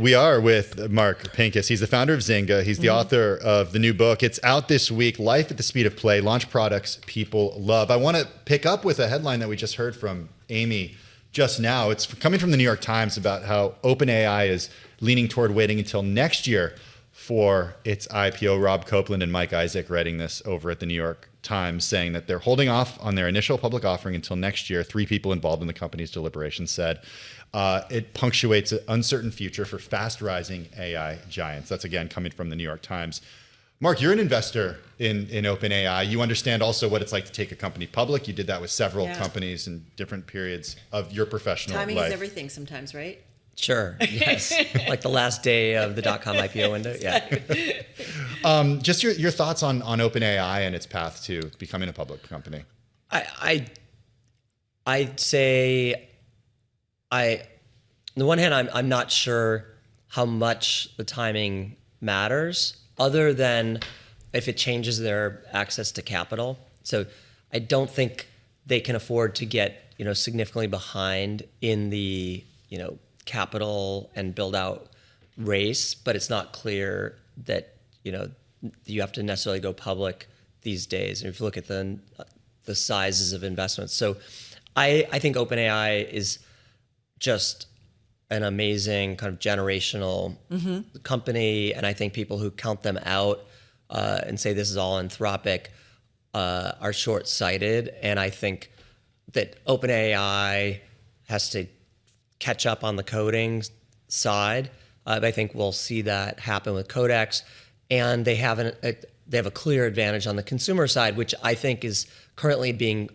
We are with Mark Pincus. He's the founder of Zynga. He's the author of the new book. It's out this week, Life at the Speed of Play, Launch Products People Love. I want to pick up with a headline that we just heard from Amy just now. It's coming from the New York Times about how OpenAI is leaning toward waiting until next year for its IPO. Rob Copeland and Mike Isaac writing this over at the New York Times, saying that they're holding off on their initial public offering until next year. 3 people involved in the company's deliberations said. It punctuates an uncertain future for fast-rising AI giants. That's, again, coming from the New York Times. Mark, you're an investor in OpenAI. You understand also what it's like to take a company public. You did that with several companies in different periods of your professional life. Timing is everything sometimes, right? Sure, yes. Like the last day of the .com IPO window, yeah. Just your thoughts on OpenAI and its path to becoming a public company. I'd say on the one hand, I'm not sure how much the timing matters, other than if it changes their access to capital. So I don't think they can afford to get significantly behind in the capital and build out race, but it's not clear that you have to necessarily go public these days. And if you look at the sizes of investments, so I think OpenAI is just an amazing kind of generational company, and I think people who count them out and say this is all Anthropic are short-sighted. And I think that OpenAI has to catch up on the coding side. I think we'll see that happen with Codex, and they have a clear advantage on the consumer side, which I think is currently being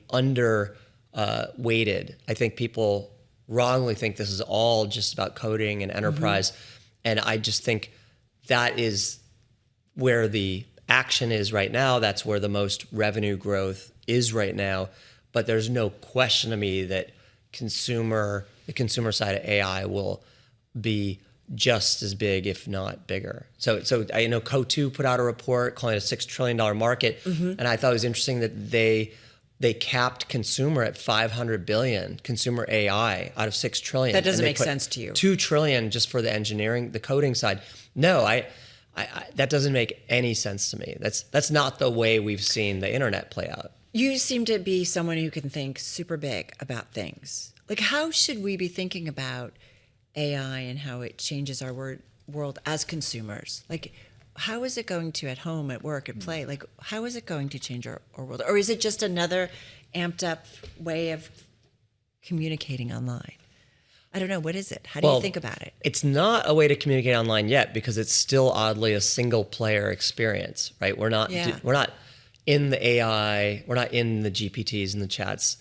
weighted. I think people wrongly think this is all just about coding and enterprise. And I just think that is where the action is right now. That's where the most revenue growth is right now. But there's no question to me that the consumer side of AI will be just as big, if not bigger. So I know Co2 put out a report calling it a $6 trillion market. And I thought it was interesting that they capped consumer at $500 billion, consumer AI out of $6 trillion. That doesn't make sense to you. $2 trillion just for the engineering, the coding side. No, I that doesn't make any sense to me. That's not the way we've seen the internet play out. You seem to be someone who can think super big about things. Like, how should we be thinking about AI and how it changes our world as consumers? Like, how is it going to, at home, at work, at play, like, how is it going to change our world? Or is it just another amped up way of communicating online? I don't know. What is it? How do you think about it? It's not a way to communicate online yet, because it's still oddly a single player experience, right? We're not in the AI, we're not in the GPTs and the chats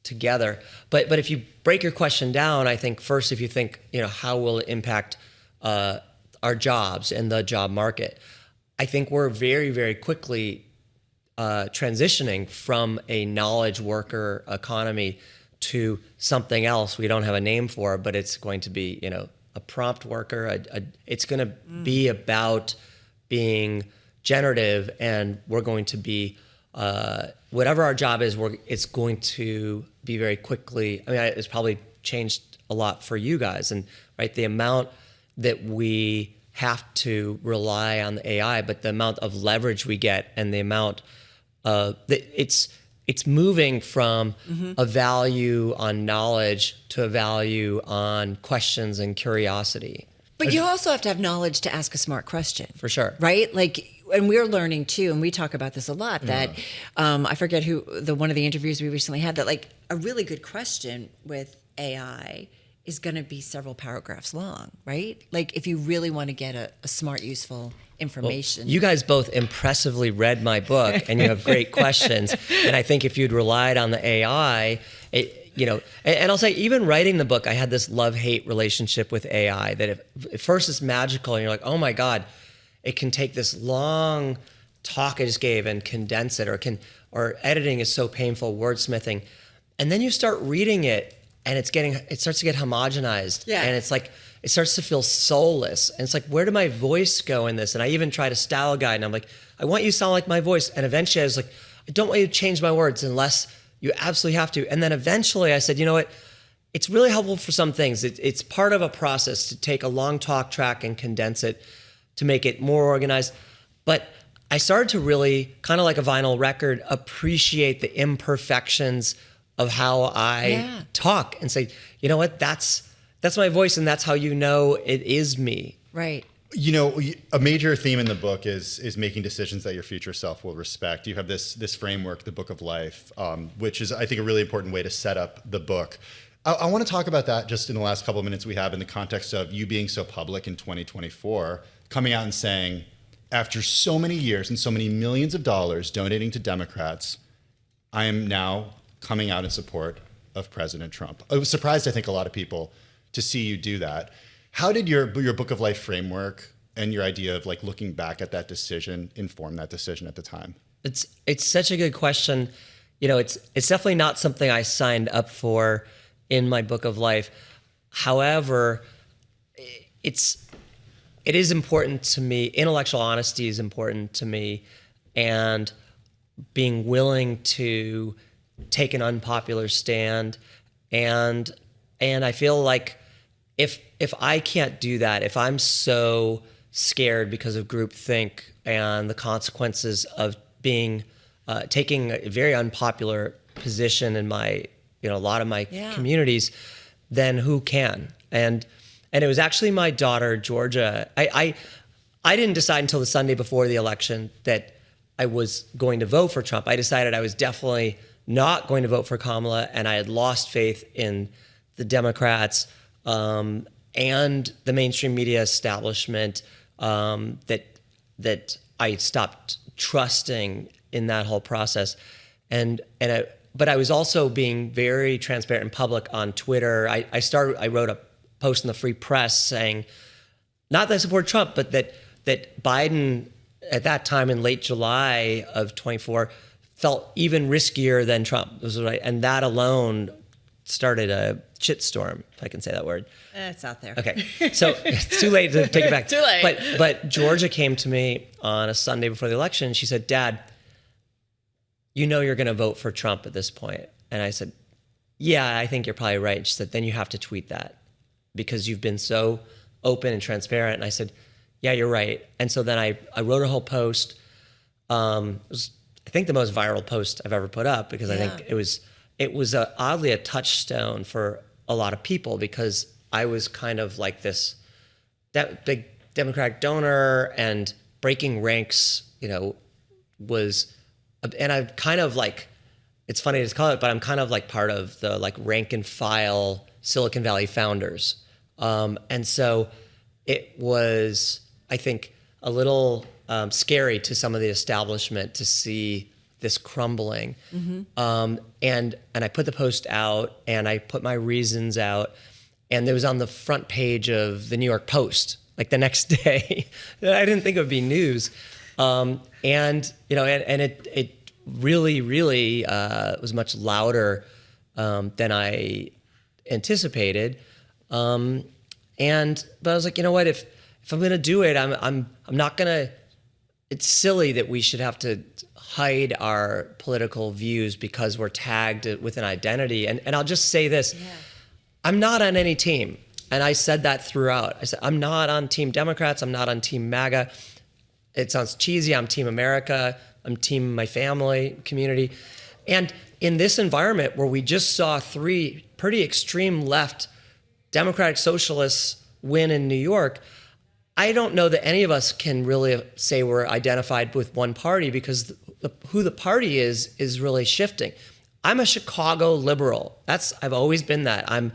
together. But if you break your question down, I think first, if you think, how will it impact our jobs and the job market, I think we're very, very quickly transitioning from a knowledge worker economy to something else we don't have a name for, but it's going to be, a prompt worker. It's going to be about being generative, and we're going to be, whatever our job is, it's going to be very quickly. I mean, it's probably changed a lot for you guys, and right, the amount that we have to rely on the AI, but the amount of leverage we get, and the amount it's moving from a value on knowledge to a value on questions and curiosity. But you also have to have knowledge to ask a smart question. For sure. Right? Like, and we're learning too, and we talk about this a lot, that I forget one of the interviews we recently had, that like a really good question with AI is going to be several paragraphs long, right? Like, if you really want to get a smart, useful information. Well, you guys both impressively read my book, and you have great questions. And I think if you'd relied on the AI, and I'll say, even writing the book, I had this love-hate relationship with AI, that at first it's magical, and you're like, oh my God, it can take this long talk I just gave and condense it, or editing is so painful, wordsmithing. And then you start reading it, and it starts to get homogenized. Yeah. And it's like, it starts to feel soulless. And it's like, where did my voice go in this? And I even tried a style guide, and I'm like, I want you to sound like my voice. And eventually I was like, I don't want you to change my words unless you absolutely have to. And then eventually I said, you know what? it's really helpful for some things. It's part of a process to take a long talk track and condense it to make it more organized. But I started to really, kind of like a vinyl record, appreciate the imperfections of how I talk and say, you know what, that's my voice, and that's how you know it is me. Right. You know, a major theme in the book is making decisions that your future self will respect. You have this framework, the Book of Life, which is, I think, a really important way to set up the book. I want to talk about that just in the last couple of minutes we have in the context of you being so public in 2024, coming out and saying, after so many years and so many millions of dollars donating to Democrats, I am now coming out in support of President Trump. I was surprised, I think, a lot of people to see you do that. How did your Book of Life framework and your idea of like looking back at that decision inform that decision at the time? It's such a good question. You know, it's definitely not something I signed up for in my Book of Life. However, it is important to me. Intellectual honesty is important to me, and being willing to take an unpopular stand. And I feel like if I can't do that, if I'm so scared because of groupthink and the consequences of being taking a very unpopular position in my, a lot of my communities, then who can? And it was actually my daughter, Georgia. I didn't decide until the Sunday before the election that I was going to vote for Trump. I decided I was definitely not going to vote for Kamala, and I had lost faith in the Democrats and the mainstream media establishment, that I stopped trusting in that whole process. But I was also being very transparent and public on Twitter. I wrote a post in the Free Press saying, not that I support Trump, but that Biden at that time in late July of 24 felt even riskier than Trump. And that alone started a shitstorm, if I can say that word. It's out there. Okay, so it's too late to take it back. Too late. But Georgia came to me on a Sunday before the election. She said, "Dad, you know you're going to vote for Trump at this point." And I said, "Yeah, I think you're probably right." And she said, "Then you have to tweet that because you've been so open and transparent." And I said, "Yeah, you're right." And so then I wrote a whole post. It was, I think, the most viral post I've ever put up, because I think it was oddly a touchstone for a lot of people, because I was kind of like this big Democratic donor, and breaking ranks, was, and I'm kind of like, it's funny to call it, but I'm kind of like part of the like rank and file Silicon Valley founders. And so it was, I think, a little scary to some of the establishment to see this crumbling. Mm-hmm. And I put the post out, and I put my reasons out, and it was on the front page of the New York Post, like the next day. I didn't think it would be news. And it really, really was much louder than I anticipated. But I was like, you know what, if I'm going to do it, I'm not going to, it's silly that we should have to hide our political views because we're tagged with an identity. And I'll just say this, I'm not on any team. And I said that throughout. I said, I'm not on Team Democrats. I'm not on Team MAGA. It sounds cheesy. I'm Team America. I'm Team my family, community. And in this environment where we just saw 3 pretty extreme left Democratic socialists win in New York, I don't know that any of us can really say we're identified with one party, because who the party is really shifting. I'm a Chicago liberal. I've always been that. I'm,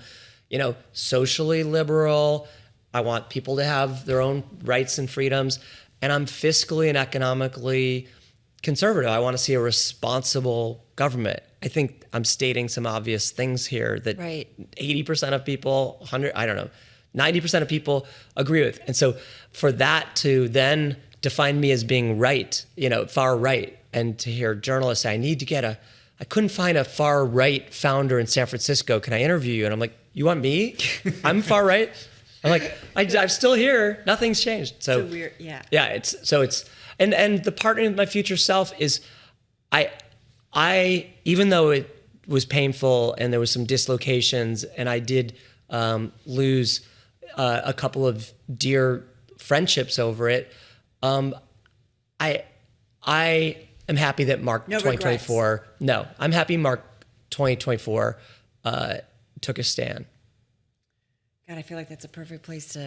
socially liberal. I want people to have their own rights and freedoms. And I'm fiscally and economically conservative. I want to see a responsible government. I think I'm stating some obvious things here that 80% of people, 90% of people agree with. And so for that to then define me as being right, far right, and to hear journalists say, I couldn't find a far right founder in San Francisco. Can I interview you? And I'm like, you want me? I'm far right. I'm like, I'm still here. Nothing's changed. So weird, yeah. And the partner of my future self is, I even though it was painful, and there was some dislocations, and I did lose a couple of dear friendships over it. I am happy that Mark No 2024. regrets. No, I'm happy Mark 2024 took a stand. God, I feel like that's a perfect place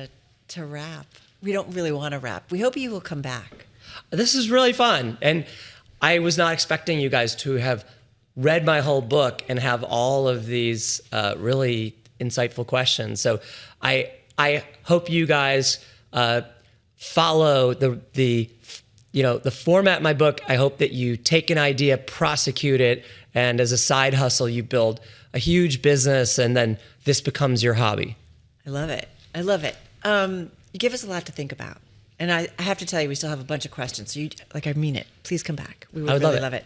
to wrap. We don't really want to wrap. We hope you will come back. This is really fun, and I was not expecting you guys to have read my whole book and have all of these really insightful questions. So I hope you guys follow the format of my book. I hope that you take an idea, prosecute it, and as a side hustle, you build a huge business, and then this becomes your hobby. I love it. I love it. You give us a lot to think about. And I have to tell you, we still have a bunch of questions. So I mean it. Please come back. We would I would really love love it.